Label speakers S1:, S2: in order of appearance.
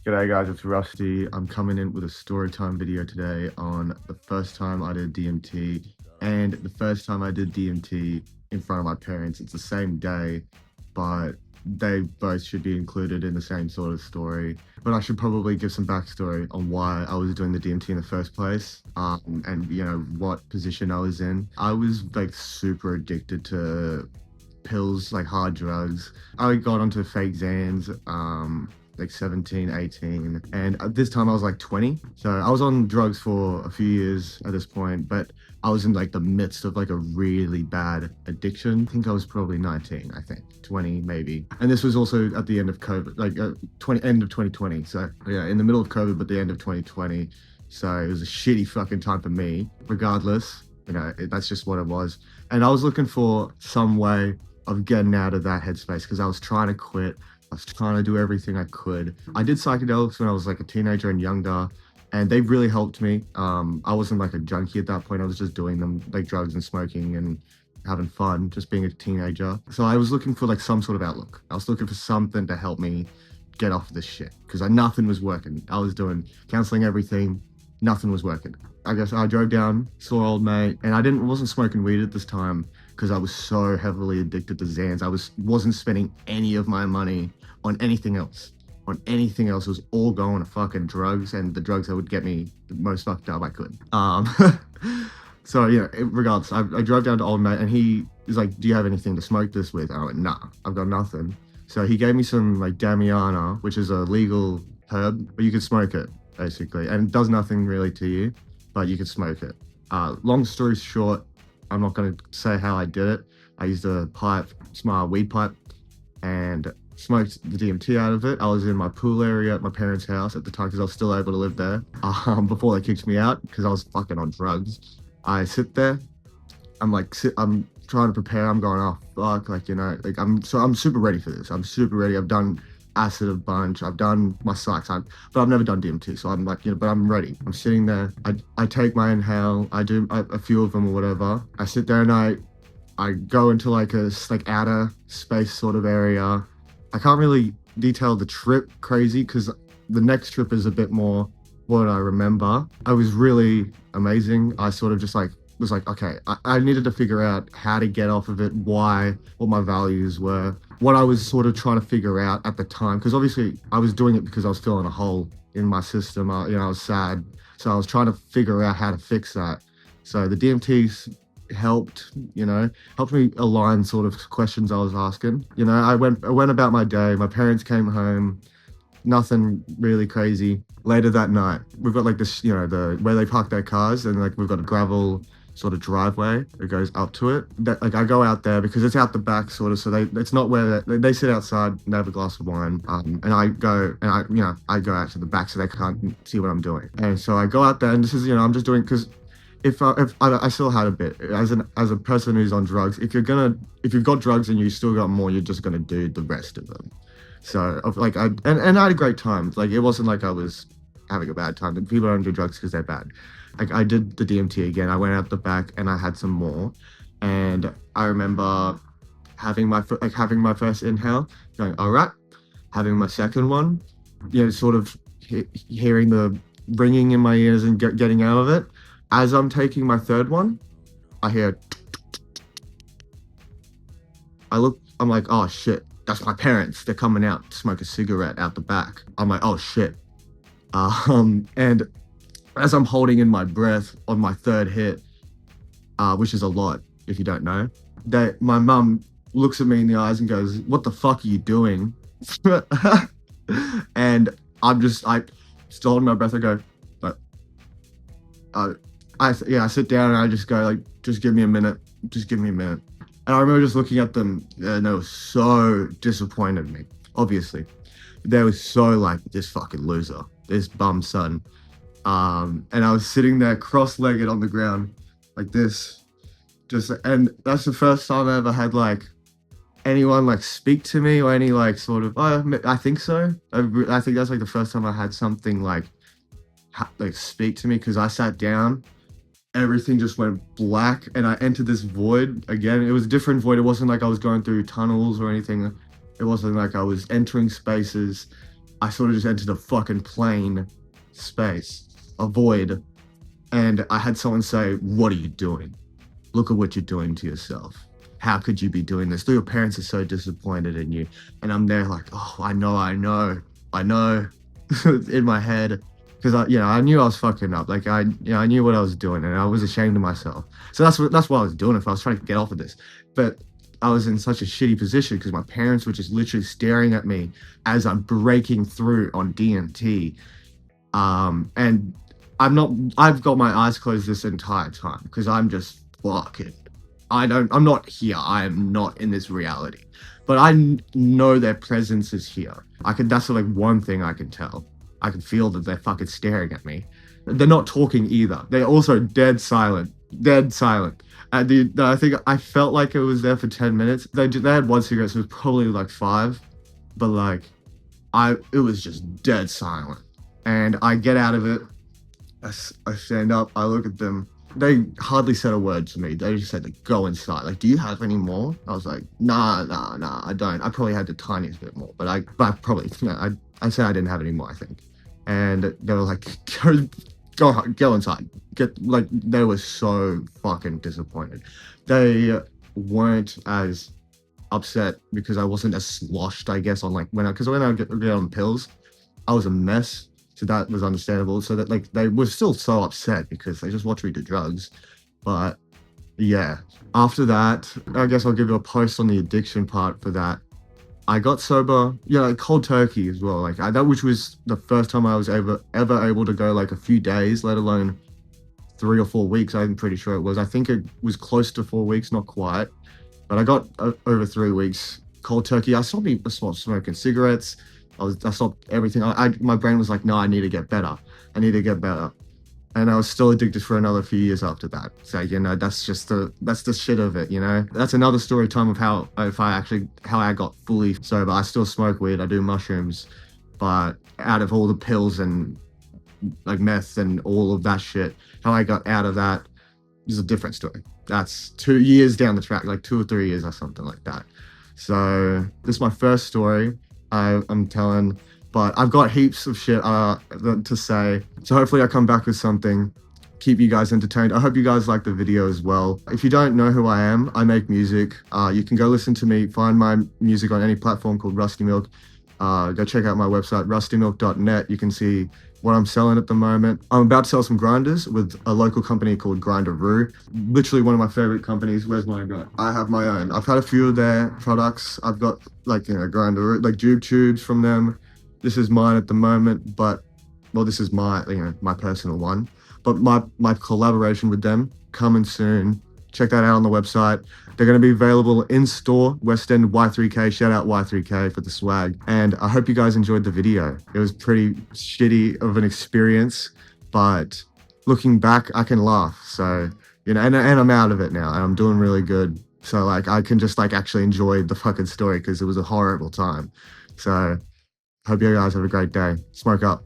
S1: G'day guys, it's Rusty. I'm coming in with a story time video today on the first time I did DMT and the first time I did DMT in front of my parents. It's the same day, but they both should be included in the same sort of story. But I should probably give some backstory on why I was doing the DMT in the first place, and what position I was in. I was like super addicted to pills, like hard drugs. I got onto fake Xans, like 17, 18. And at this time I was like 20. So I was on drugs for a few years at this point, but I was in like the midst of like a really bad addiction. I think I was probably 19, I think 20 maybe. And this was also at the end of COVID, like end of 2020. So yeah, in the middle of COVID, but the end of 2020. So it was a shitty fucking time for me. Regardless, that's just what it was. And I was looking for some way of getting out of that headspace because I was trying to quit. I was trying to do everything I could. I did psychedelics when I was like a teenager and younger, and they really helped me. I wasn't like a junkie at that point. I was just doing them, like drugs and smoking and having fun, just being a teenager. So I was looking for like some sort of outlook. I was looking for something to help me get off of this shit because nothing was working. I was doing counseling, everything, nothing was working. I guess I drove down, saw old mate, and wasn't smoking weed at this time because I was so heavily addicted to Xans. I wasn't spending any of my money on anything else. On anything else, it was all going to fucking drugs, and the drugs that would get me the most fucked up I could. So yeah, regardless, I drove down to old mate, and he was like, "Do you have anything to smoke this with?" And I went, "Nah, I've got nothing." So he gave me some like Damiana, which is a legal herb, but you could smoke it basically, and it does nothing really to you, but you could smoke it. Long story short, I'm not going to say how I did it. I used a pipe, small weed pipe, and smoked the DMT out of it. I was in my pool area at my parents' house at the time because I was still able to live there before they kicked me out because I was fucking on drugs. I sit there. I'm trying to prepare. I'm going, oh fuck, I'm super ready for this. I'm super ready. I've done acid a bunch. I've done my psychs, but I've never done DMT. So I'm like, but I'm ready. I'm sitting there. I take my inhale. I do a few of them or whatever. I sit there and I go into like a outer space sort of area. I can't really detail the trip crazy because the next trip is a bit more what I remember. It was really amazing. I sort of just was like, okay, I needed to figure out how to get off of it, what my values were, what I was sort of trying to figure out at the time. Because obviously I was doing it because I was feeling a hole in my system. I was sad. So I was trying to figure out how to fix that. So the DMTs helped me align sort of questions I was asking. I went about my day. My parents came home, nothing really crazy. Later that night, we've got like this, where they park their cars, and like we've got a gravel sort of driveway that goes up to it. That like I go out there because it's out the back sort of, so it's not where they sit outside and they have a glass of wine, and I go out to the back so they can't see what I'm doing. And so I go out there, and this is, I'm just doing because if I still had a bit as a person who's on drugs, if you've got drugs and you still got more, you're just gonna do the rest of them. So like I had a great time. Like it wasn't like I was having a bad time. People don't do drugs because they're bad. Like I did the DMT again. I went out the back and I had some more, and I remember having my first inhale, going all right, having my second one, sort of hearing the ringing in my ears and getting out of it. As I'm taking my third one, I hear. I look. I'm like, oh shit, that's my parents. They're coming out to smoke a cigarette out the back. I'm like, oh shit. And as I'm holding in my breath on my third hit, which is a lot if you don't know, that my mum looks at me in the eyes and goes, "What the fuck are you doing?" And I'm just still holding my breath. I go, but I sit down and I just go like, just give me a minute. Just give me a minute. And I remember just looking at them, and they were so disappointed in me. Obviously, they were so like, this fucking loser, this bum son. And I was sitting there cross-legged on the ground like this, and that's the first time I ever had like anyone like speak to me or any like sort of, oh, I think so. I think that's like the first time I had something like speak to me, because I sat down, everything just went black, and I entered this void again. It was a different void. It wasn't like I was going through tunnels or anything. It wasn't like I was entering spaces. I sort of just entered a fucking plain space, a void, and I had someone say, "What are you doing? Look at what you're doing to yourself. How could you be doing this? Your parents are so disappointed in you." And I'm there like, "Oh, I know," in my head, because I knew I was fucking up. Like I knew what I was doing, and I was ashamed of myself. So that's what I was doing. If I was trying to get off of this, but I was in such a shitty position because my parents were just literally staring at me as I'm breaking through on DMT. And I've got my eyes closed this entire time because I'm just fucking, I'm not here. I am not in this reality, but know their presence is here. That's like one thing I can tell. I can feel that they're fucking staring at me. They're not talking either. They're also dead silent. I think I felt like it was there for 10 minutes. They had one cigarette, so it was probably like 5, but like, it was just dead silent. And I get out of it. I stand up. I look at them. They hardly said a word to me. They just said, like, "Go inside. Like, do you have any more?" I was like, nah, I don't. I probably had the tiniest bit more, but I probably, I said I didn't have any more, I think. And they were like, go inside. They were so fucking disappointed. They weren't as upset because I wasn't as sloshed, I guess, on like when I get on pills, I was a mess. So that was understandable. So that like they were still so upset because they just watched me do drugs. But yeah, after that, I guess I'll give you a post on the addiction part for that. I got sober, like cold turkey as well. Like that, which was the first time I was ever able to go like a few days, let alone 3 or 4 weeks. I'm pretty sure it was. I think it was close to 4 weeks, not quite, but I got over 3 weeks cold turkey. I stopped smoking cigarettes. I stopped everything. My brain was like, no, I need to get better. I need to get better. And I was still addicted for another few years after that. So, that's the shit of it, That's another story time of how I got fully sober. I still smoke weed, I do mushrooms, but out of all the pills and like meth and all of that shit, how I got out of that is a different story. That's 2 years down the track, like 2 or 3 years or something like that. So this is my first story I'm telling, but I've got heaps of shit to say. So hopefully I come back with something, keep you guys entertained. I hope you guys like the video as well. If you don't know who I am, I make music. You can go listen to me, find my music on any platform called Rusty Milk. Go check out my website, rustymilk.net. You can see what I'm selling at the moment. I'm about to sell some grinders with a local company called Grinderoo. Literally one of my favorite companies. Where's mine go? I have my own. I've had a few of their products. I've got Grinderoo, like Jube tubes from them. This is mine at the moment, but this is my personal one. But my collaboration with them coming soon. Check that out on the website. They're going to be available in store, West End Y3K. Shout out Y3K for the swag. And I hope you guys enjoyed the video. It was pretty shitty of an experience, but looking back, I can laugh. So, and I'm out of it now and I'm doing really good. So like, I can just like actually enjoy the fucking story because it was a horrible time. So hope you guys have a great day. Smoke up.